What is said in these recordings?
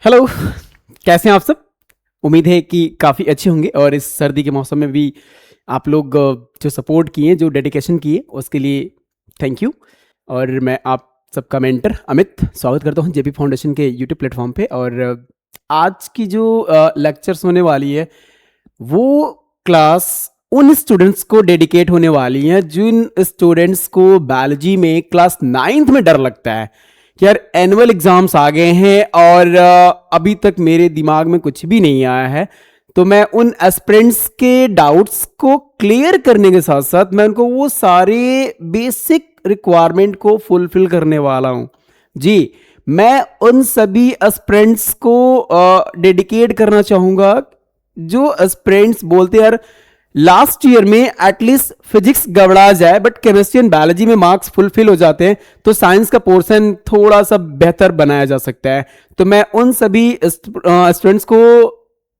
Hello. कैसे हैं आप सब? उम्मीद है कि काफ़ी अच्छे होंगे और इस सर्दी के मौसम में भी आप लोग जो सपोर्ट किए, जो डेडिकेशन किए, उसके लिए थैंक यू। और मैं आप सबका मेंटर अमित स्वागत करता हूं जेपी फाउंडेशन के यूट्यूब प्लेटफॉर्म पे। और आज की जो लेक्चर्स होने वाली है वो क्लास उन स्टूडेंट्स को डेडिकेट होने वाली है जिन स्टूडेंट्स को बायोलॉजी में क्लास 9th में डर लगता है कि यार एनुअल एग्जाम्स आ गए हैं और अभी तक मेरे दिमाग में कुछ भी नहीं आया है। तो मैं उन एस्पिरेंट्स के डाउट्स को क्लियर करने के साथ साथ मैं उनको वो सारे बेसिक रिक्वायरमेंट को फुलफिल करने वाला हूं। जी, मैं उन सभी एस्पिरेंट्स को डेडिकेट करना चाहूंगा जो एस्पिरेंट्स बोलते हैं यार लास्ट ईयर में एटलीस्ट फिजिक्स गड़बड़ा जाए बट केमिस्ट्री एंड बायोलॉजी में मार्क्स फुलफिल हो जाते हैं तो साइंस का पोर्शन थोड़ा सा बेहतर बनाया जा सकता है। तो मैं उन सभी स्टूडेंट्स को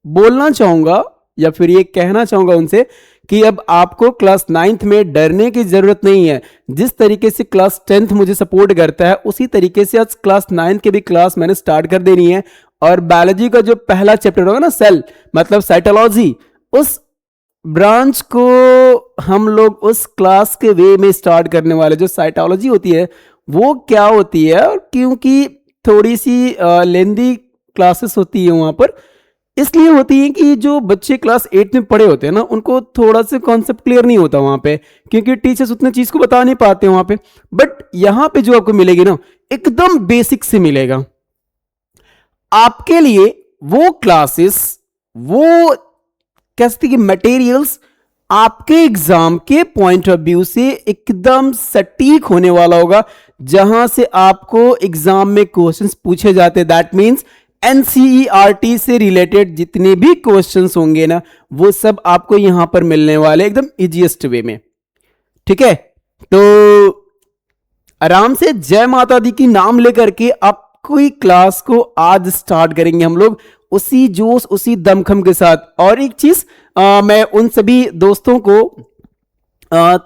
बोलना चाहूंगा या फिर ये कहना चाहूंगा उनसे कि अब आपको क्लास 9th में डरने की जरूरत नहीं है। जिस तरीके से क्लास 10th मुझे सपोर्ट करता है उसी तरीके से आज क्लास 9th के भी क्लास मैंने स्टार्ट कर देनी है। और बायोलॉजी का जो पहला चैप्टर होगा ना, सेल मतलब साइटोलॉजी, उस ब्रांच को हम लोग उस क्लास के वे में स्टार्ट करने वाले। जो साइटोलॉजी होती है वो क्या होती है, और क्योंकि थोड़ी सी लेंदी क्लासेस होती है वहाँ पर, इसलिए होती है कि जो बच्चे क्लास 8 में पढ़े होते हैं ना उनको थोड़ा सा कॉन्सेप्ट क्लियर नहीं होता वहाँ पे, क्योंकि टीचर्स उतने चीज़ को बता नहीं पाते वहाँ पे। बट यहाँ पे जो आपको मिलेगी ना एकदम बेसिक से मिलेगा आपके लिए। वो क्लासेस, वो कैसे कि मटेरियल्स आपके एग्जाम के पॉइंट ऑफ व्यू से एकदम सटीक होने वाला होगा, जहां से आपको एग्जाम में क्वेश्चंस पूछे जाते हैं। दैट मींस एनसीईआरटी से रिलेटेड जितने भी क्वेश्चंस होंगे ना वो सब आपको यहां पर मिलने वाले एकदम इजीएस्ट वे में। ठीक है, तो आराम से जय माता दी की नाम लेकर के आपकी क्लास को आज स्टार्ट करेंगे हम लोग उसी जोश उसी दमखम के साथ। और एक चीज मैं उन सभी दोस्तों को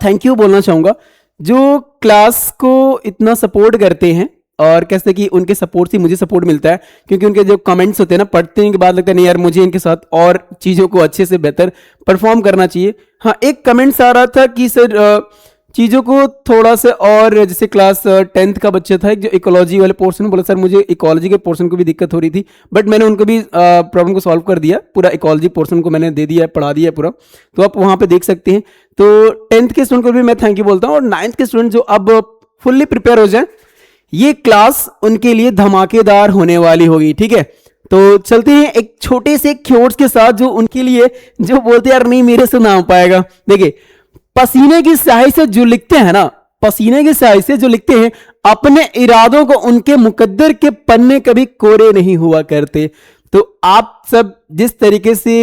थैंक यू बोलना चाहूंगा जो क्लास को इतना सपोर्ट करते हैं, और कैसे कि उनके सपोर्ट से मुझे सपोर्ट मिलता है, क्योंकि उनके जो कमेंट्स होते हैं ना पढ़ते हैं के बाद लगता है नहीं यार मुझे इनके साथ और चीज़ों को अच्छे से बेहतर परफॉर्म करना चाहिए। हाँ, एक कमेंट्स आ रहा था कि सर चीज़ों को थोड़ा सा और, जैसे क्लास 10th का बच्चा था एक जो इकोलॉजी वाले पोर्शन में बोला सर मुझे इकोलॉजी के पोर्शन को भी दिक्कत हो रही थी, बट मैंने उनको भी प्रॉब्लम को सॉल्व कर दिया। पूरा इकोलॉजी पोर्शन को मैंने दे दिया है, पढ़ा दिया है पूरा, तो आप वहाँ पे देख सकते हैं। तो 10th के स्टूडेंट को भी मैं थैंक यू बोलता हूँ, और 9th के स्टूडेंट जो अब फुल्ली प्रिपेयर हो जाए, ये क्लास उनके लिए धमाकेदार होने वाली होगी। ठीक है, तो चलते हैं एक छोटे से क्योर्स के साथ जो उनके लिए जो बोलते यार नहीं मेरे से ना हो पाएगा। देखिए, पसीने की स्याही से जो लिखते हैं ना, पसीने की स्याही से जो लिखते हैं अपने इरादों को, उनके मुकद्दर के पन्ने कभी कोरे नहीं हुआ करते। तो आप सब जिस तरीके से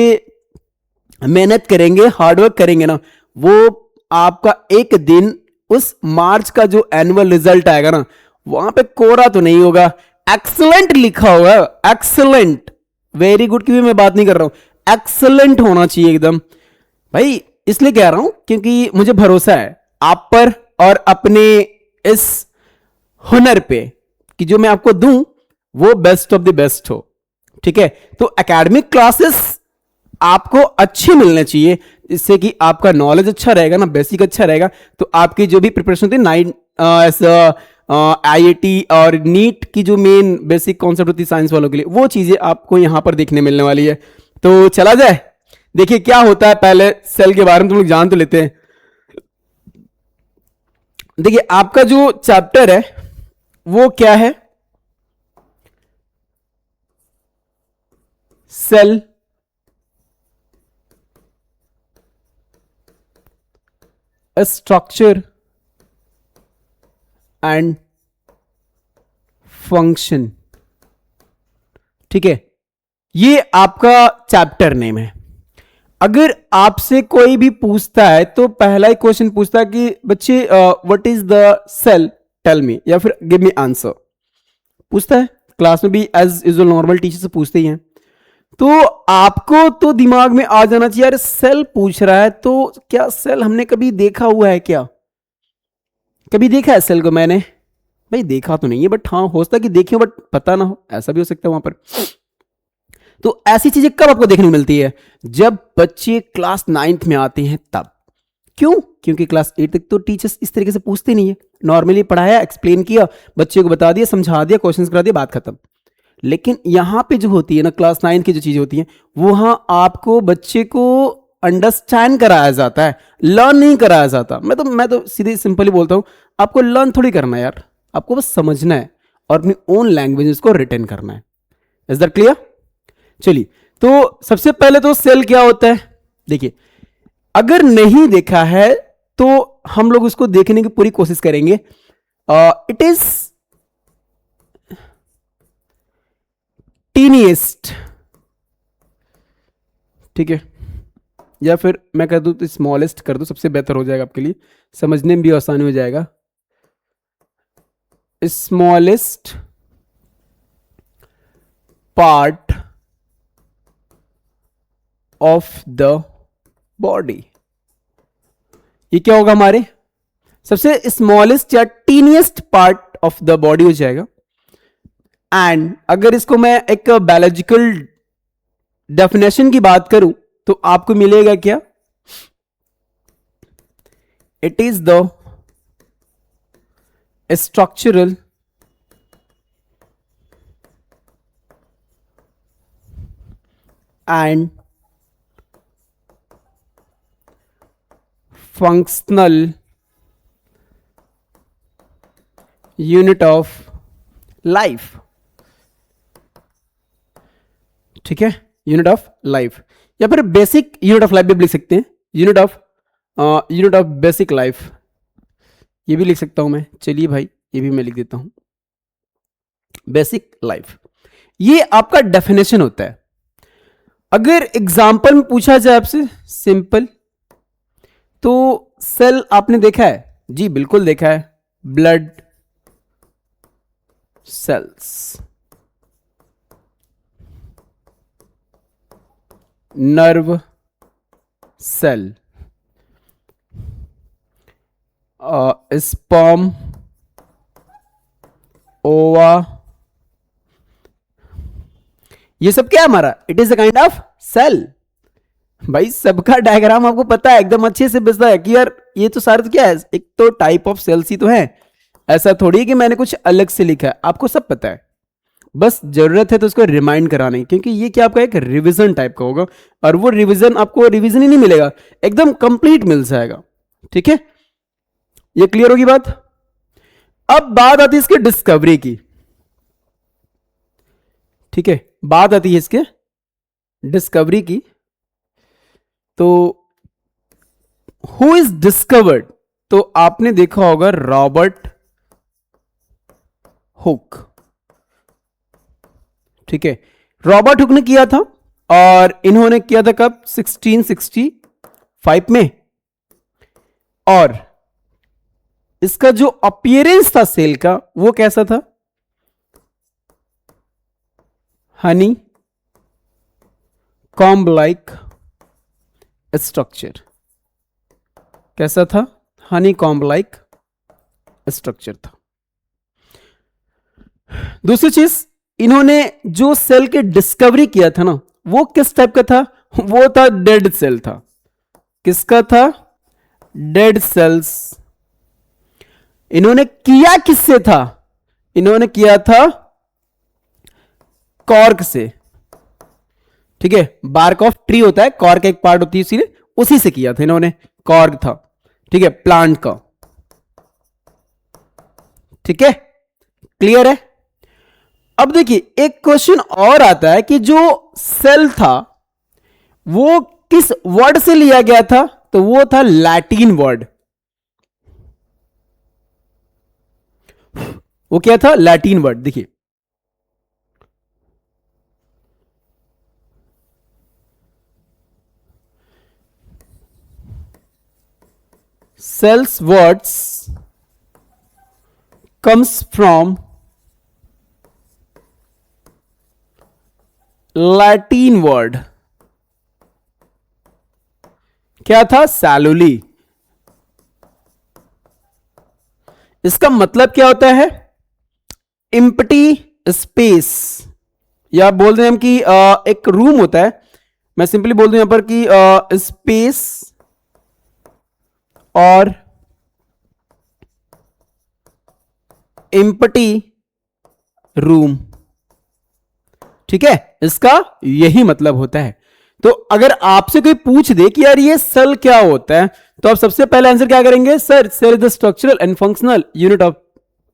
मेहनत करेंगे, हार्डवर्क करेंगे ना, वो आपका एक दिन उस मार्च का जो एनुअल रिजल्ट आएगा ना वहां पे कोरा तो नहीं होगा, एक्सलेंट लिखा होगा। एक्सलेंट, वेरी गुड की भी मैं बात नहीं कर रहा हूं, एक्सलेंट होना चाहिए एकदम भाई। इसलिए कह रहा हूं क्योंकि मुझे भरोसा है आप पर और अपने इस हुनर पे कि जो मैं आपको दूं वो बेस्ट ऑफ द बेस्ट हो। ठीक है, तो एकेडमिक क्लासेस आपको अच्छे मिलने चाहिए, इससे कि आपका नॉलेज अच्छा रहेगा ना, बेसिक अच्छा रहेगा। तो आपकी जो भी प्रिपरेशन होती है आईआईटी और नीट की जो मेन बेसिक कॉन्सेप्ट होती है साइंस वालों के लिए, वो चीजें आपको यहां पर देखने मिलने वाली है। तो चला जाए, देखिए क्या होता है। पहले सेल के बारे में तुम लोग जान तो लेते हैं। देखिए, आपका जो चैप्टर है वो क्या है, सेल स्ट्रक्चर एंड फंक्शन। ठीक है, ये आपका चैप्टर नेम है। अगर आपसे कोई भी पूछता है तो पहला ही क्वेश्चन पूछता है कि बच्चे what is the cell, tell me, या फिर गिव मी आंसर पूछता है। क्लास में भी एज यूजुअल नॉर्मल टीचर से पूछते ही हैं। तो आपको तो दिमाग में आ जाना चाहिए यार सेल पूछ रहा है तो क्या सेल हमने कभी देखा हुआ है क्या? कभी देखा है सेल को मैंने? भाई देखा तो नहीं है, बट हाँ हो सकता है कि देखे बट पता ना हो, ऐसा भी हो सकता है वहां पर। तो ऐसी चीजें कब आपको देखने को मिलती है? जब बच्चे क्लास 9th में आते हैं तब। क्यों? क्योंकि क्लास 8 तक तो टीचर्स इस तरीके से पूछते नहीं है, नॉर्मली पढ़ाया, एक्सप्लेन किया, बच्चे को बता दिया, समझा दिया, क्वेश्चंस करा दिया, बात खत्म। लेकिन यहां पे जो होती है ना, क्लास 9 की जो चीजें होती हैं, वहां आपको बच्चे को अंडरस्टैंड कराया जाता है, लर्न नहीं कराया जाता। मैं तो सीधे सिंपली बोलता हूं, आपको लर्न थोड़ी करना है यार, आपको बस समझना है और अपनी ओन लैंग्वेज उसको रिटेन करना है। Is that clear? चलिए, तो सबसे पहले तो सेल क्या होता है देखिए, अगर नहीं देखा है तो हम लोग उसको देखने की पूरी कोशिश करेंगे। इट इज टीनीएस्ट, ठीक है, या फिर मैं कर दूं तो स्मॉलेस्ट कर दूं, सबसे बेहतर हो जाएगा आपके लिए, समझने में भी आसानी हो जाएगा। Smallest part of the body, ये क्या होगा हमारे? सबसे स्मॉलेस्ट या टीनिएस्ट पार्ट ऑफ द बॉडी हो जाएगा। एंड अगर इसको मैं एक बायोलॉजिकल डेफिनेशन की बात करूं तो आपको मिलेगा क्या? It is the structural and functional unit of life, ठीक है, यूनिट ऑफ लाइफ, या फिर बेसिक यूनिट ऑफ लाइफ भी लिख सकते हैं, यूनिट ऑफ बेसिक लाइफ, ये भी लिख सकता हूं मैं। चलिए भाई, ये भी मैं लिख देता हूं, बेसिक लाइफ। ये आपका डेफिनेशन होता है। अगर एग्जाम्पल में पूछा जाए आपसे सिंपल, तो सेल आपने देखा है? जी बिल्कुल देखा है, blood cells, nerve cell, sperm, ova, ये सब क्या है हमारा? It is a kind of cell. भाई सबका डायग्राम आपको पता है, एकदम अच्छे से बचता है कि यार ये तो सारा तो क्या है, एक तो टाइप ऑफ सेल्स ही तो है। ऐसा थोड़ी है कि मैंने कुछ अलग से लिखा है, आपको सब पता है, बस जरूरत है तो उसको रिमाइंड कराने की, क्योंकि ये क्या आपका एक रिवीजन टाइप का होगा, और वो रिवीजन आपको रिवीजन ही नहीं मिलेगा, एकदम कंप्लीट मिल जाएगा। ठीक है, ये क्लियर होगी बात। अब बात आती है इसके डिस्कवरी की। ठीक है, बात आती है इसके डिस्कवरी की। तो हु इज डिस्कवर्ड, तो आपने देखा होगा रॉबर्ट हुक। ठीक है, रॉबर्ट हुक ने किया था, और इन्होंने किया था कब? 1665 में। और इसका जो अपीयरेंस था सेल का, वो कैसा था? Honey comb like structure. कैसा था? हनी कॉम्ब लाइक स्ट्रक्चर था। दूसरी चीज, इन्होंने जो सेल के डिस्कवरी किया था ना, वो किस टाइप का था? वो था डेड सेल था। किसका था? Dead cells. इन्होंने किया किससे था? इन्होंने किया था कॉर्क से। ठीक है, बार्क ऑफ ट्री होता है, कॉर्क एक पार्ट होती है, इसीलिए उसी से किया था इन्होंने, कॉर्क था। ठीक है, प्लांट का। ठीक है, क्लियर है। अब देखिए, एक क्वेश्चन और आता है कि जो सेल था वो किस वर्ड से लिया गया था? तो वो था लैटिन वर्ड। वो क्या था? Latin word. देखिए, cells words comes from Latin word। क्या था? सैलुली। इसका मतलब क्या होता है? एम्प्टी स्पेस, या बोल दें हम कि एक रूम होता है, मैं सिंपली बोल दूं यहां पर कि स्पेस और एम्प्टी रूम, ठीक है, इसका यही मतलब होता है। तो अगर आपसे कोई पूछ दे कि यार ये सेल क्या होता है, तो आप सबसे पहले आंसर क्या करेंगे, sir cell is the structural and functional unit of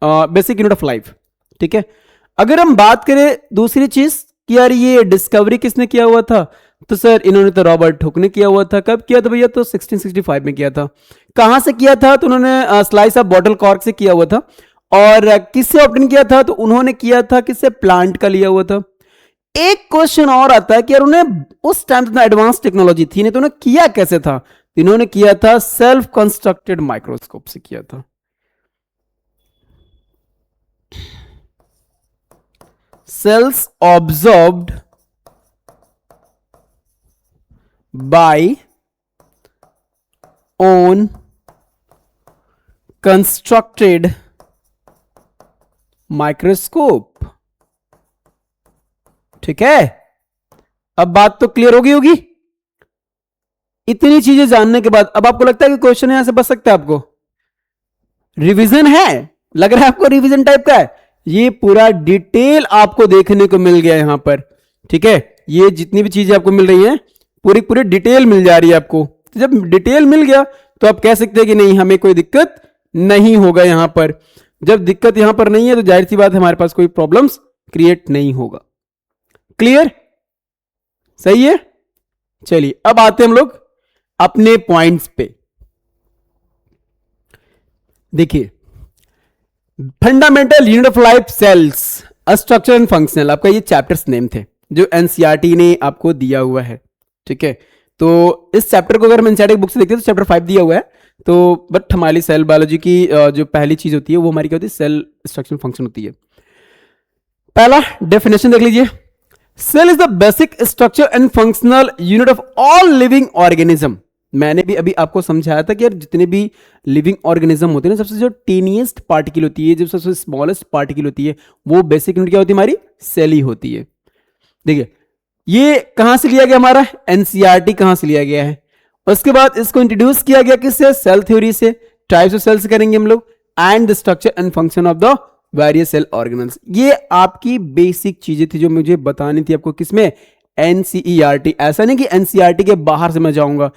basic unit of life, ठीक है। अगर हम बात करें दूसरी चीज कि यार ये डिस्कवरी किसने किया हुआ था, तो सर इन्होंने तो रॉबर्ट हुक ने किया हुआ था। कब किया था भैया, तो 1665 में किया था। कहां से किया था, तो उन्होंने स्लाइस ऑफ बॉटल कॉर्क से किया हुआ था। और किससे ऑब्टेन किया था, तो उन्होंने किया था किससे, प्लांट का लिया हुआ था। एक क्वेश्चन और आता है कि यार उन्हें उस टाइम इतना एडवांस टेक्नोलॉजी थी नहीं, तो उन्हें किया कैसे था, तो इन्होंने किया था सेल्फ कंस्ट्रक्टेड माइक्रोस्कोप से किया था। Cells observed by own constructed microscope, ठीक है। अब बात तो क्लियर होगी होगी। इतनी चीजें जानने के बाद अब आपको लगता है कि क्वेश्चन यहां से बच सकता है, आपको रिवीजन है, लग रहा है आपको रिवीजन टाइप का है। ये पूरा डिटेल आपको देखने को मिल गया यहां पर, ठीक है। ये जितनी भी चीजें आपको मिल रही हैं पूरी पूरी डिटेल मिल जा रही है आपको। तो जब डिटेल मिल गया तो आप कह सकते हैं कि नहीं हमें कोई दिक्कत नहीं होगा यहां पर। जब दिक्कत यहां पर नहीं है तो जाहिर सी बात है हमारे पास कोई प्रॉब्लम्स क्रिएट नहीं होगा। क्लियर, सही है। चलिए अब आते हैं हम लोग अपने पॉइंट्स पे। देखिए fundamental unit of life cells structure and functional, आपका ये चैप्टर्स नेम थे जो एनसीईआरटी ने आपको दिया हुआ है, ठीक है। तो इस चैप्टर को अगर हम एनसीईआरटी बुक से देखते हैं तो चैप्टर 5 दिया हुआ है। तो बट हमारी सेल बायोलॉजी की जो पहली चीज होती है वो हमारी क्या होती है, सेल स्ट्रक्चर फंक्शन होती है। पहला डेफिनेशन देख लीजिए, cell is the basic structure and functional unit of all living organism. मैंने भी अभी आपको समझाया था कि यार जितने भी लिविंग ऑर्गेनिज्म होते हैं ना, सबसे जो टीनिएस्ट पार्टिकल होती है, जो सबसे स्मॉलेस्ट पार्टिकल होती है, वो बेसिक यूनिट क्या होती है, हमारी सेल ही होती है। देखिए ये कहां से लिया गया, हमारा एनसीईआरटी कहां से लिया गया है। उसके बाद इसको इंट्रोड्यूस किया गया किससे, सेल थ्योरी से। टाइप्स ऑफ सेल्स करेंगे हम लोग, and the structure and function of the various cell organelles. ये आपकी बेसिक चीजें थी जो मुझे बतानी थी आपको, किसमें, एनसीईआरटी। ऐसा नहीं कि एनसीईआरटी के बाहर से मैं जाऊंगा,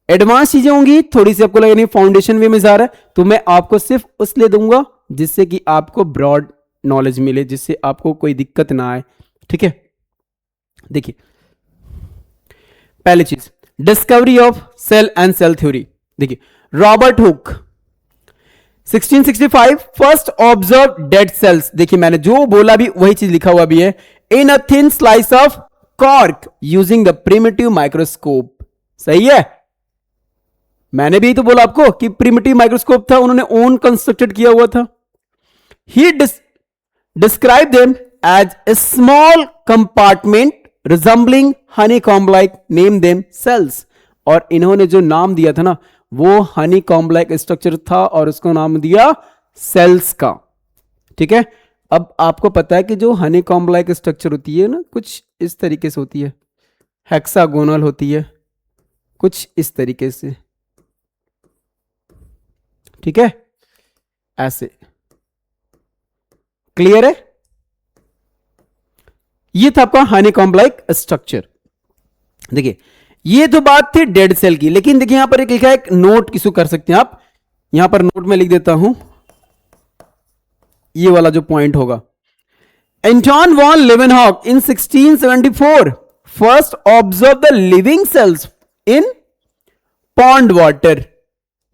एडवांस चीजें होंगी थोड़ी सी आपको लगेगी फाउंडेशन वे में जा रहा है, तो मैं आपको सिर्फ उसलिए दूंगा जिससे कि आपको ब्रॉड नॉलेज मिले, जिससे आपको कोई दिक्कत ना आए, ठीक है। देखिए पहली चीज, discovery of cell and cell theory. देखिए Robert Hooke 1665 first observe dead cells. देखिए मैंने जो बोला भी वही चीज लिखा हुआ भी है, in a thin slice of cork using the primitive microscope. सही है, मैंने भी तो बोला आपको कि प्रिमिटिव माइक्रोस्कोप था, उन्होंने ओन कंस्ट्रक्टेड किया हुआ था। He describe them as a small compartment resembling honeycomb like, name them cells. और इन्होंने जो नाम दिया था ना वो हनीकॉम्ब लाइक स्ट्रक्चर था और उसको नाम दिया सेल्स का, ठीक है। अब आपको पता है कि जो हनीकॉम्ब लाइक स्ट्रक्चर होती है ना, कुछ इस तरीके से होती है, हेक्सागोनल होती है, कुछ इस तरीके से, ठीक है, ऐसे। क्लियर है, ये था आपका हनीकॉम्ब लाइक स्ट्रक्चर। देखिए ये तो बात थी डेड सेल की, लेकिन देखिए यहां पर एक लिखा है, एक नोट इशू कर सकते हैं आप। यहां पर नोट में लिख देता हूं, ये वाला जो पॉइंट होगा, Anton von Leeuwenhoek in 1674 first observe the living cells in pond water.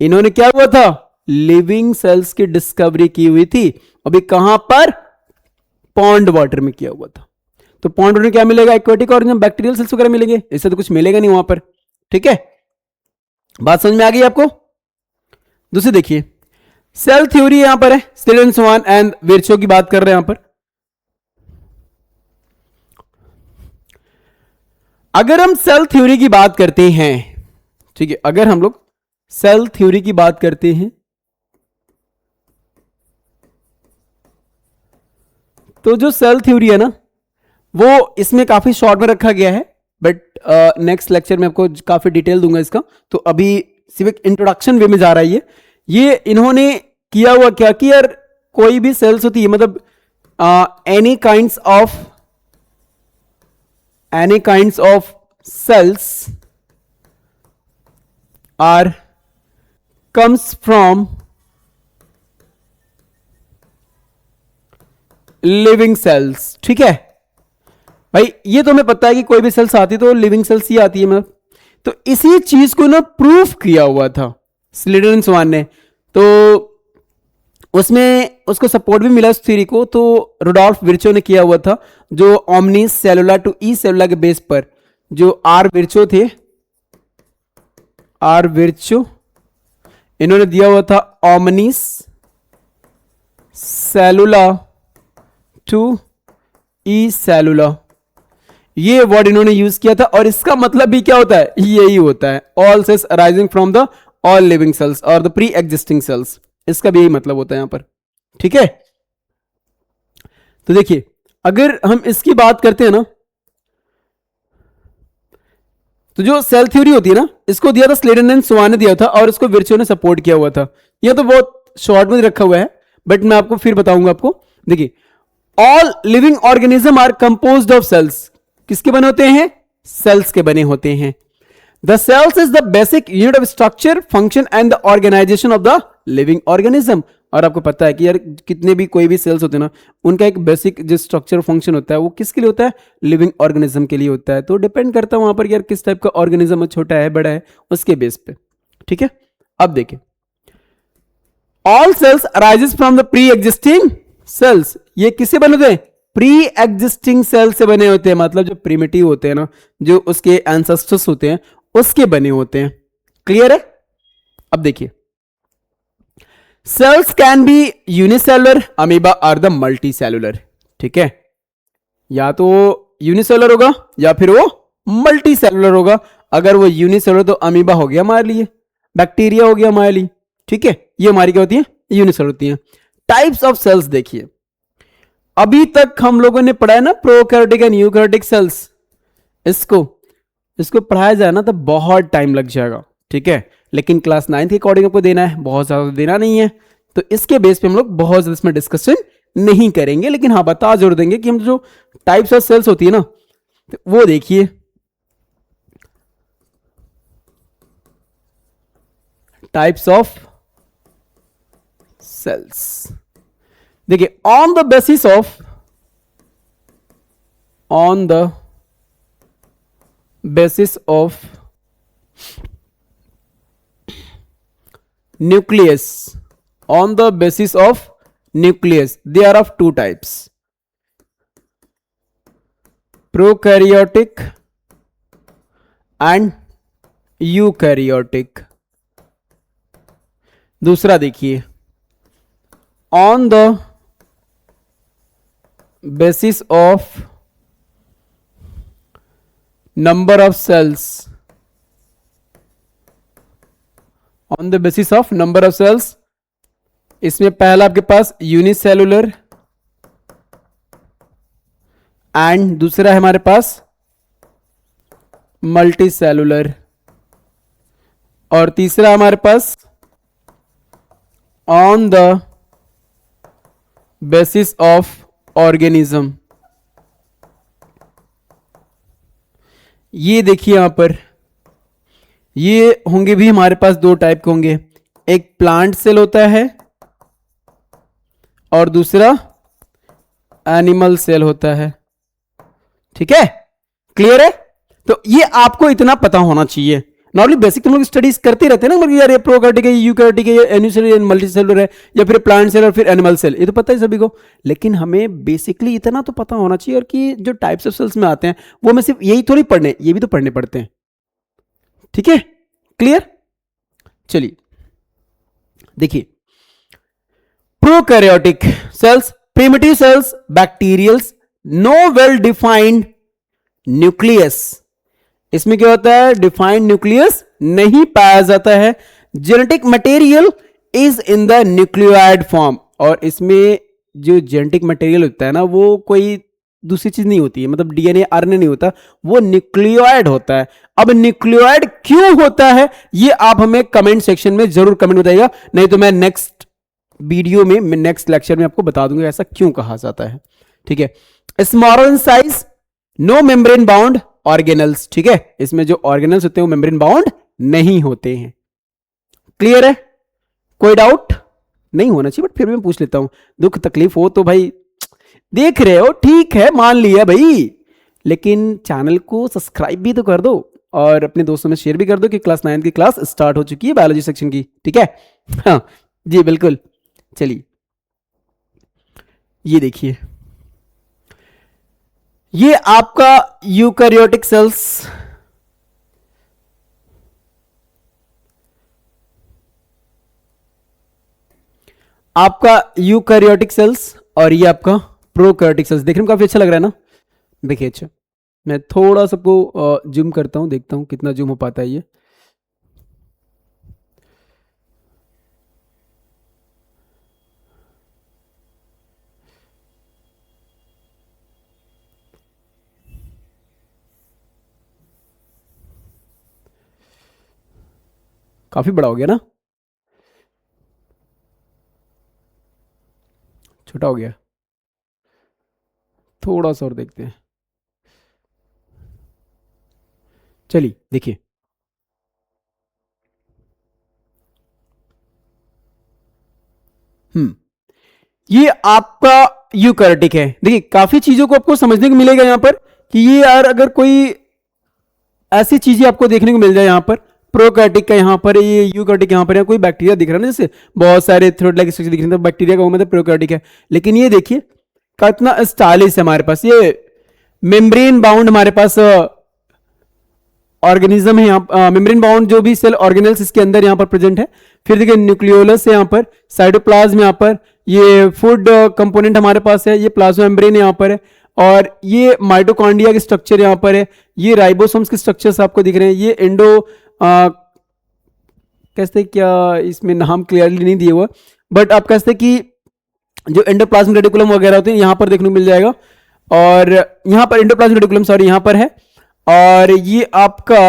इन्होंने क्या हुआ था, लिविंग सेल्स की डिस्कवरी की हुई थी। अभी कहां पर, पॉन्ड वाटर में किया हुआ था। तो पॉन्ड वाटर में क्या मिलेगा, एक्वेटिक ऑर्गेनिज्म, बैक्टीरियल सेल्स वगैरह मिलेंगे, इससे तो कुछ मिलेगा नहीं वहां पर, ठीक है। बात समझ में आ गई आपको। दूसरी देखिए सेल थ्योरी यहां पर है, स्टीवेंसन एंड विर्चो की बात कर रहे हैं यहां पर। अगर हम सेल थ्योरी की बात करते हैं, ठीक है, अगर हम लोग सेल थ्योरी की बात करते हैं तो जो सेल थ्योरी है ना वो इसमें काफी शॉर्ट में रखा गया है, बट नेक्स्ट लेक्चर में आपको काफी डिटेल दूंगा इसका। तो अभी सिर्फ एक इंट्रोडक्शन वे में जा रहा है। ये इन्होंने किया हुआ क्या कि यार कोई भी सेल्स होती है, मतलब any kinds of cells are comes from living cells. ठीक है भाई, ये तो हमें पता है कि कोई भी सेल्स आती है तो लिविंग सेल्स ही आती है, मतलब तो इसी चीज को ना प्रूफ किया हुआ था स्लेटन एंड स्वान ने, तो उसमें उसको सपोर्ट भी मिला उस थ्योरी को। तो रुडोल्फ विर्चो ने किया हुआ था, जो ओमनिस सेलुला टू ई सेलुला के बेस पर, जो आर विर्चो थे, आर विर्चो, इन्होंने दिया हुआ था ओमनिस सेलुला टू ई सेलुला, ये वर्ड इन्होंने यूज किया था। और इसका मतलब भी क्या होता है, यही होता है, all cells arising from the all living cells और द प्री एग्जिस्टिंग सेल्स, इसका भी यही मतलब होता है यहां पर। ठीक है, तो देखिए अगर हम इसकी बात करते हैं ना, तो जो सेल थ्योरी होती है ना, इसको दिया था स्लेटन एंड स्वान ने दिया था, और इसको विर्चो ने सपोर्ट किया हुआ था। यह तो बहुत शॉर्ट में रखा हुआ है, बट मैं आपको फिर बताऊंगा आपको। देखिए, all living organism are composed of cells, किसके बने होते हैं, सेल्स के बने होते हैं। The cells is the basic unit of structure, function and the organisation of the living organism. और आपको पता है कि यार कितने भी कोई भी सेल्स होते हैं ना, उनका एक बेसिक जो स्ट्रक्चर फंक्शन होता है वो किसके लिए होता है, लिविंग ऑर्गेनिज्म के लिए होता है। तो डिपेंड करता है वहां पर यार किस टाइप का ऑर्गेनिज्म है, छोटा है बड़ा है, उसके बेस पे। ठीक है, अब देखिए, all cells arises from the pre existing cells, ये किससे बने होते हैं, प्री एग्जिस्टिंग सेल से बने होते हैं, मतलब जो प्रीमिटिव होते हैं ना, जो उसके एंसेस्टर्स होते हैं, उसके बने होते हैं। क्लियर है? अब देखिए, cells can be unicellular, amoeba or the multicellular. ठीक है, या तो यूनिसेलुलर होगा या फिर वो मल्टी सेलुलर होगा। अगर वो यूनिसेलुलर तो अमीबा हो गया हमारे लिए, बैक्टीरिया हो गया हमारे लिए। ठीक है, ये हमारी क्या होती है, यूनिसेलुलर होती है। टाइप्स ऑफ सेल्स देखिए, अभी तक हम लोगों ने पढ़ा है ना प्रोकैरियोटिक एंड यूकैरियोटिक सेल्स, इसको पढ़ाया जाए ना तो बहुत टाइम लग जाएगा। ठीक है, लेकिन क्लास 9 के अकॉर्डिंग आपको देना है, बहुत ज्यादा देना नहीं है, तो इसके बेस पे हम लोग बहुत ज्यादा इसमें डिस्कशन नहीं करेंगे। लेकिन हाँ, बता जरूर देंगे कि हम जो टाइप्स ऑफ सेल्स होती है ना, तो वो देखिए, टाइप्स ऑफ सेल्स देखिए, on the basis of nucleus, on the basis of nucleus, they are of two types, prokaryotic and eukaryotic। दूसरा देखिए, on the basis of number of cells, on the basis of number of cells, इसमें पहला आपके पास unicellular and दूसरा है हमारे पास multi cellular, और तीसरा हमारे pass on the basis of organism. ये देखिए यहां पर, ये होंगे भी हमारे पास दो टाइप के होंगे, एक प्लांट सेल होता है और दूसरा एनिमल सेल होता है। ठीक है, क्लियर है? तो ये आपको इतना पता होना चाहिए। नॉर्मली बेसिक तुम लोग स्टडीज करते रहते हैं ना, मतलब यार ये प्रोकैरियोटिक है, यूकैरियोटिक है, यूनिसेलुलर, मल्टीसेलुलर है, या फिर प्लांट सेल और फिर एनिमल सेल, ये तो पता है सभी को। लेकिन हमें बेसिकली इतना तो पता होना चाहिए और कि जो टाइप्स ऑफ सेल्स में आते हैं वो हमें सिर्फ यही थोड़ी पढ़ने, ये भी तो पढ़ने पड़ते हैं। ठीक है, क्लियर? चलिए देखिए, prokaryotic cells, primitive cells, bacterials, no well defined nucleus. इसमें क्या होता है, डिफाइंड न्यूक्लियस नहीं पाया जाता है। Genetic material is in the nucleoid form, और इसमें जो जेनेटिक मटेरियल होता है ना, वो कोई दूसरी चीज नहीं होती है, मतलब डीएनए आरएनए नहीं होता, वो न्यूक्लियोइड होता है। अब न्यूक्लियोइड क्यों होता है ये आप हमें कमेंट सेक्शन में जरूर कमेंट बताइएगा, नहीं तो मैं नेक्स्ट वीडियो में, नेक्स्ट लेक्चर में आपको बता दूंगा ऐसा क्यों कहा जाता है। ठीक है, smaller in size, no membrane bound organelles. ठीक है, इसमें जो ऑर्गेनल्स होते हैं वो मेम्ब्रेन बाउंड नहीं होते हैं। क्लियर है? कोई डाउट? नहीं होना चाहिए बट फिर भी मैं पूछ लेता हूं, दुख तकलीफ हो तो भाई देख रहे हो, ठीक है मान लिया भाई, लेकिन चैनल को सब्सक्राइब भी तो कर दो और अपने दोस्तों में शेयर भी कर दो कि क्लास 9 की क्लास स्टार्ट हो चुकी है बायोलॉजी सेक्शन की। ठीक है, हाँ जी बिल्कुल। चलिए ये देखिए, ये आपका यूकैरियोटिक सेल्स, आपका यूकैरियोटिक सेल्स और ये आपका प्रोकैरियोटिक सेल्स। देखने में काफी अच्छा लग रहा है ना? देखिए अच्छा, मैं थोड़ा सबको जूम करता हूं, देखता हूं कितना जूम हो पाता है ये। काफी बड़ा हो गया ना? छोटा हो गया, थोड़ा सा और देखते हैं। चलिए देखिए, ये आपका यूकैरियोटिक है। देखिए काफी चीजों को आपको समझने को मिलेगा यहां पर कि ये यार अगर कोई ऐसी चीजें आपको देखने को मिल जाए यहाँ पर, प्रोकैरियोटिक का यहाँ पर, ये यूकैरियोटिक यहाँ पर है, कोई बैक्टीरिया दिख रहा है ना, जैसे बहुत सारे थ्रेड लाइक स्ट्रक्चर दिख रहे हैं, तो बैक्टीरिया का वो मतलब प्रोकैरियोटिक है। लेकिन ये देखिए कितना स्टाइलिश है हमारे पास, ये मेम्ब्रेन बाउंड हमारे पास ऑर्गेनिज्म है यहाँ, मेम्ब्रेन बाउंड जो भी सेल ऑर्गेनल्स इसके अंदर यहाँ पर प्रेजेंट है। फिर देखिए न्यूक्लियोलस है यहाँ पर, साइटोप्लाज्म यहाँ पर, ये फूड कंपोनेंट हमारे पास है, ये प्लाज्मा मेम्ब्रेन यहाँ पर है, और ये माइटोकॉन्ड्रिया के स्ट्रक्चर यहाँ पर है, ये राइबोसोम्स के स्ट्रक्चर्स आपको दिख रहे हैं, ये एंडो कहते क्या, इसमें नाम क्लियरली नहीं दिए हुआ, बट आप कहते कि जो एंडोप्लाज्मिक रेटिकुलम वगैरह होते हैं यहाँ पर देखने को मिल जाएगा, और यहाँ पर एंडोप्लाज्मिक रेटिकुलम सॉरी यहाँ पर है, और ये आपका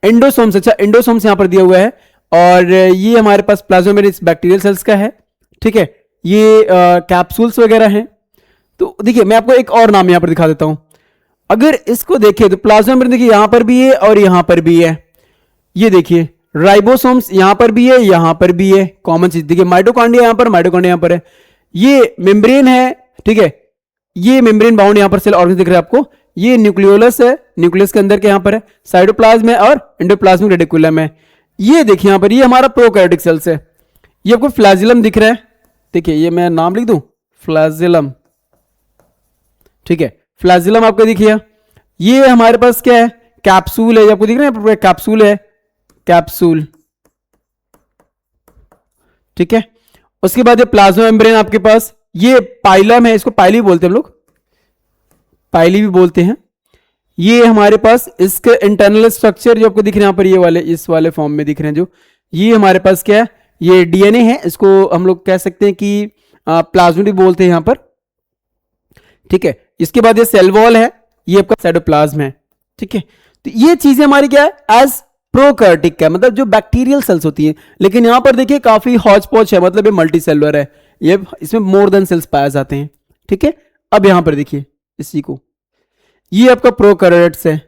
एंडोसोम्स, अच्छा एंडोसोम्स यहाँ पर दिया हुआ है, और ये हमारे पास प्लाज्मामेरिस बैक्टीरियल सेल्स का है। ठीक है, ये कैप्सूल्स वगैरह हैं। तो देखिए मैं आपको एक और नाम यहाँ पर दिखा देता हूं, अगर इसको देखिए तो प्लाज्मा देखिए यहां पर भी है और यहां पर भी है, ये देखिए राइबोसोम्स यहां पर भी है, यहां पर भी है, कॉमन चीज देखिए, माइटोकॉन्ड्रिया यहां पर, माइटोकॉन्ड्रिया यहां पर है, ये मेम्ब्रेन है। ठीक है, ये मेम्ब्रेन बाउंड यहां पर सेल ऑर्गन दिख रहा है आपको, ये न्यूक्लियोलस है, न्यूक्लियस के अंदर के यहां पर है, साइटोप्लाज्म है और एंडोप्लाज्मिक रेटिकुलम है। ये देखिए यहां पर, ये हमारा प्रोकैरियोटिक सेल्स है, ये आपको फ्लैजिलम दिख रहा है, देखिए ये मैं नाम लिख दूं फ्लैजिलम। ठीक है, फ्लैजिलम आपको दिखिए, ये हमारे पास क्या है, कैप्सूल है, ये आपको दिख रहा है कैप्सूल है, कैप्सूल। ठीक है, उसके बाद ये प्लाज्मा मेम्ब्रेन आपके पास, ये पाइलम है, इसको पाइली बोलते हैं हम लोग, पाइली भी बोलते हैं। ये हमारे पास इसके इंटरनल स्ट्रक्चर जो आपको दिख रहे हैं यहाँ पर, ये वाले इस वाले फॉर्म में दिख रहे हैं जो, ये हमारे पास क्या है, ये डीएनए है, इसको हम लोग कह सकते हैं कि प्लाज्मिड भी बोलते हैं यहाँ पर। ठीक है, इसके बाद ये सेल वॉल है, ये आपका साइटोप्लाज्म है। ठीक है, तो ये चीजें हमारी क्या है, एज प्रोकैरियोटिक है, मतलब जो बैक्टीरियल सेल्स होती हैं। लेकिन यहां पर देखिए काफी हॉच पॉच है, मतलब ये मल्टी सेलुलर है, ये इसमें मोर देन सेल्स पाए जाते हैं। ठीक है, अब यहां पर देखिए इसी को, ये आपका प्रोकैरियोट्स है,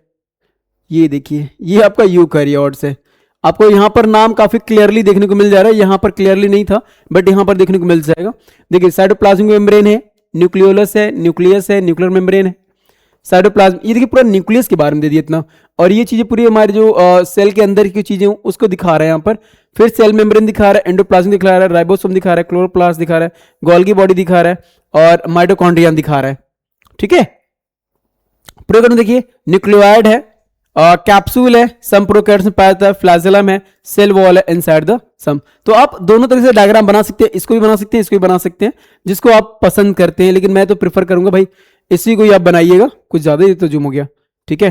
ये देखिए ये आपका यूकैरियोट्स है। आपको यहां पर नाम काफी क्लियरली देखने को मिल जा रहा है, यहां पर क्लियरली नहीं था बट यहां पर देखने को मिल जाएगा। देखिए साइटोप्लाज्मिक मेम्ब्रेन है, न्यूक्लियोलस है, न्यूक्लियस है, न्यूक्लियर मेम्ब्रेन है, साइटोप्लाज्म, ये देखिए पूरा न्यूक्लियस के बारे में दे दिया इतना, और ये चीजें पूरी हमारे जो सेल के अंदर की चीजें उसको दिखा रहा है यहाँ पर। फिर सेल मेम्ब्रेन दिखा रहा है, एंडोप्लाज्म दिखा रहा है, राइबोसोम दिखा रहा है, क्लोरोप्लास्ट दिखा रहा है, गोल्गी बॉडी दिखा रहा है, और माइटोकॉन्ड्रिया दिखा रहा है। ठीक है, प्रोकैरियोट में देखिए न्यूक्लियोइड है, कैप्सूल है, सम प्रोकैरियोट्स में पाया जाता है, फ्लैजिलम है, सेल वॉल है इनसाइड द सम। तो आप दोनों तरह से डायग्राम बना सकते हैं, इसको भी बना सकते हैं, इसको भी बना सकते हैं, जिसको आप पसंद करते हैं, लेकिन मैं तो प्रेफर करूंगा भाई इसी को ही आप बनाइएगा, कुछ ज्यादा ही तो जूम हो गया। ठीक है,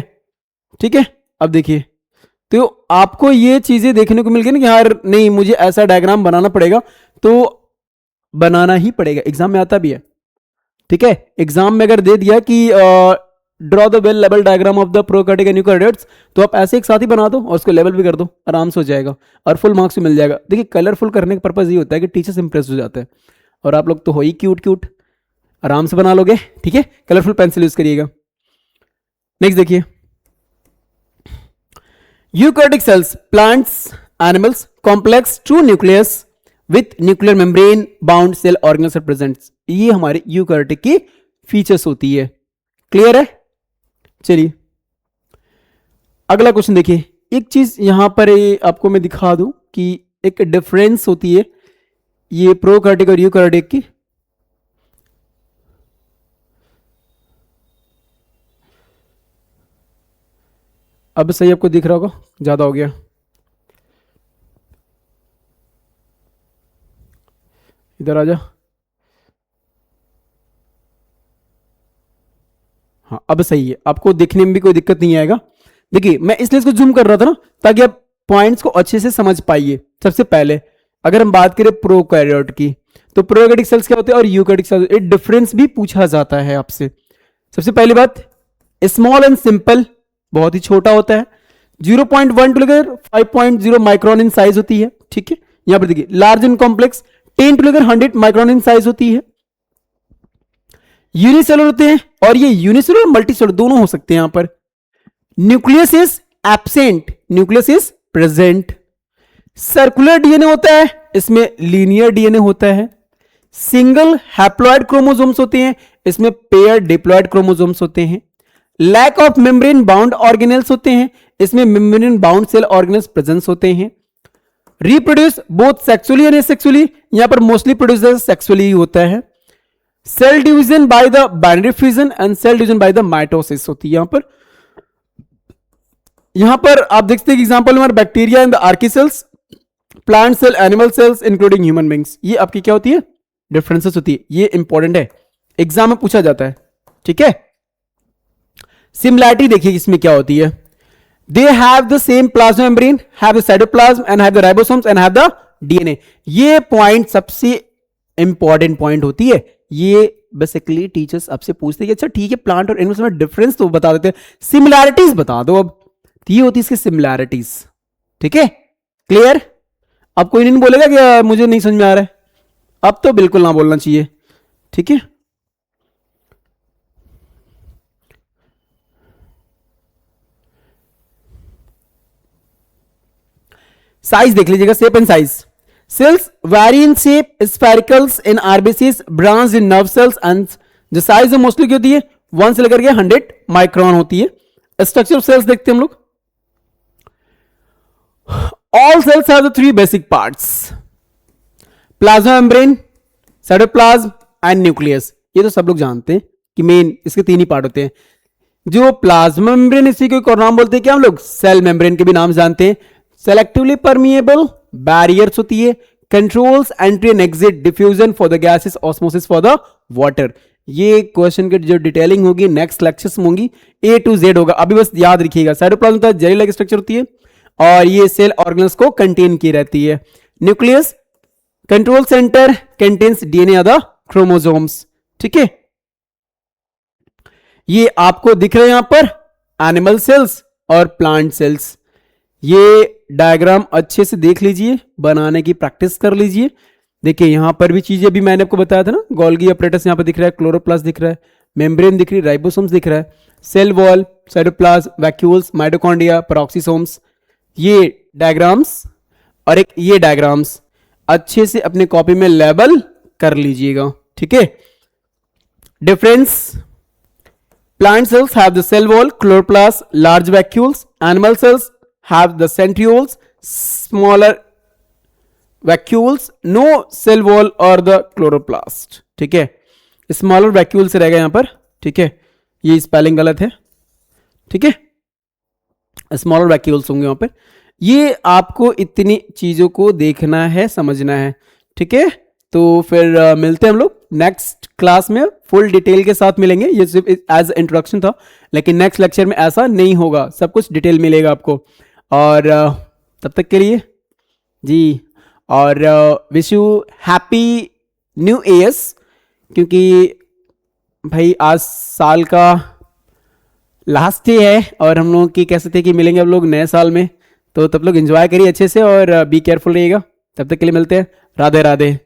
ठीक है, अब देखिए तो आपको ये चीजें देखने को मिल गई ना कि यार नहीं मुझे ऐसा डायग्राम बनाना पड़ेगा, तो बनाना ही पड़ेगा, एग्जाम में आता भी है। ठीक है, एग्जाम में अगर दे दिया कि draw the well level diagram of the prokaryotic and eukaryotes, तो आप ऐसे एक साथ ही बना दो और उसको लेवल भी कर दो, आराम से हो जाएगा और फुल मार्क्स भी मिल जाएगा। देखिए कलरफुल करने का पर्पज ये होता है कि टीचर्स इंप्रेस हो जाते हैं, और आप लोग तो हो ही क्यूट क्यूट, आराम से बना लोगे। ठीक है, कलरफुल पेंसिल यूज करिएगा। नेक्स्ट देखिए, eukaryotic cells, plants, animals, complex true nucleus with nuclear membrane bound cell organelles presents, ये हमारे यूकैरियोटिक की फीचर्स होती है। क्लियर है? चलिए अगला क्वेश्चन देखिए। एक चीज यहां पर आपको मैं दिखा दूं कि एक डिफरेंस होती है ये प्रोकैरियोटिक और यूकैरियोटिक की। अब सही आपको दिख रहा होगा, ज्यादा हो गया, इधर आ जा। हाँ अब सही है, आपको देखने में भी कोई दिक्कत नहीं आएगा। देखिए मैं इसलिए इसको जूम कर रहा था ना, ताकि आप पॉइंट्स को अच्छे से समझ पाइए। सबसे पहले अगर हम बात करें प्रोकैरियोट की, तो प्रोकैरियोटिक सेल्स क्या होते हैं और यूकैरियोटिक सेल्स, एक डिफरेंस भी पूछा जाता है आपसे। सबसे पहली बात, स्मॉल एंड सिंपल, बहुत ही छोटा होता है, 0.1 टू लेकर 5.0 माइक्रोन इन साइज होती है। ठीक है, यहां पर देखिए लार्ज एंड कॉम्प्लेक्स 10 टू लेकर 100 माइक्रोन इन साइज होती है। यूनिसेलुलर होते हैं, और ये यूनिसेलुलर मल्टीसेलुलर दोनों हो सकते हैं। यहां पर nucleus is absent, nucleus is present. Circular DNA होता है, इसमें लीनियर डीएनए होता है। सिंगल हैप्लॉइड क्रोमोसोम्स होते हैं, इसमें पेयर डिप्लॉइड क्रोमोसोम्स होते हैं। Lack of membrane bound organelles होते हैं, इसमें membrane bound cell organelles presence होते हैं। Reproduce both sexually and asexually, यहां पर मोस्टली प्रोड्यूस सेक्सुअली होता है। Cell division by the binary fusion and cell division by the mitosis होती है। यहां पर आप देखते हैं एग्जांपल हमारे bacteria and the archaea cells, plant cell, animal cells including human beings, ये आपकी क्या होती है, डिफरेंसेस होती है। ये इंपॉर्टेंट है, एग्जाम में पूछा जाता है। ठीक है, सिमिलैरिटी देखिए इसमें क्या होती है। They have the same plasma membrane, have the cytoplasm and have the ribosomes and have the DNA. ये पॉइंट सबसे इंपॉर्टेंट पॉइंट होती है। ये बेसिकली टीचर्स आपसे पूछते हैं कि अच्छा ठीक है प्लांट और एनिमल्स में डिफरेंस तो बता देते हैं, सिमिलैरिटीज बता दो। अब तो ये होती है इसकी सिमिलैरिटीज। ठीक है, क्लियर? अब कोई नहीं बोलेगा कि मुझे नहीं समझ में आ रहा है, अब तो बिल्कुल ना बोलना चाहिए। ठीक है, साइज देख लीजिएगा, shape and size. Cells vary in shape, sphericals in RBCs, branch in nerve cells, and जो साइज है मोस्टली क्या होती है 1 से लेकर के 100 माइक्रोन होती है। स्ट्रक्चर ऑफ सेल्स देखते हैं हम लोग। All cells have the 3 basic parts, plasma membrane, cytoplasm and nucleus. ये तो सब लोग जानते हैं कि मेन इसके 3 ही पार्ट होते हैं। जो प्लाज्मा मेम्ब्रेन, इसी को एक और नाम बोलते हैं क्या हम लोग, सेल मेम्ब्रेन के भी नाम जानते हैं। सेलेक्टिवली परमिएबल बैरियर्स होती है, controls entry and exit, diffusion for the gases, osmosis for the water. ये क्वेश्चन की जो डिटेलिंग होगी नेक्स्ट लेक्चर्स में होगी, A to Z होगा। अभी बस याद रखिएगा, साइटोप्लाज्म होता है जेली लाइक स्ट्रक्चर होती है, और ये सेल ऑर्गेनल्स को कंटेन की रहती है। Nucleus control centre contains DNA other chromosomes. ठीक है, ये आपको दिख रहे हैं यहां पर एनिमल सेल्स और प्लांट सेल्स। ये डायग्राम अच्छे से देख लीजिए, बनाने की प्रैक्टिस कर लीजिए। देखिए यहां पर भी चीजें भी मैंने आपको बताया था ना, गोल्गी अपरेटस यहां पर दिख रहा है, क्लोरोप्लास्ट दिख रहा है, मेम्ब्रेन दिख रही है, राइबोसोम्स दिख रहा है, cell wall, cytoplasm, vacuoles, mitochondria, peroxisomes. ये डायग्राम्स और एक ये डायग्राम्स अच्छे से अपने कॉपी में लेबल कर लीजिएगा। ठीक है, difference, plant cells have the cell wall, chloroplast, large vacuoles. Animal cells have the centrioles, smaller vacuoles, no cell wall or the chloroplast. ठीक है, स्मॉलर वैक्यूल से रहेगा यहां पर। ठीक है, ये स्पेलिंग गलत है। ठीक है, स्मॉलर वैक्यूल्स होंगे वहां पर। ये आपको इतनी चीजों को देखना है, समझना है। ठीक है, तो फिर मिलते हैं हम लोग नेक्स्ट क्लास में, फुल डिटेल के साथ मिलेंगे। ये सिर्फ एज इंट्रोडक्शन था, लेकिन नेक्स्ट लेक्चर में ऐसा नहीं होगा, सब कुछ डिटेल मिलेगा आपको। और तब तक के लिए जी, और wish you happy new years, क्योंकि भाई आज साल का लास्ट डे है और हम लोग की कह सकते हैं कि मिलेंगे हम लोग नए साल में। तो तब लोग एंजॉय करिए अच्छे से और बी केयरफुल रहिएगा। तब तक के लिए मिलते हैं। राधे राधे।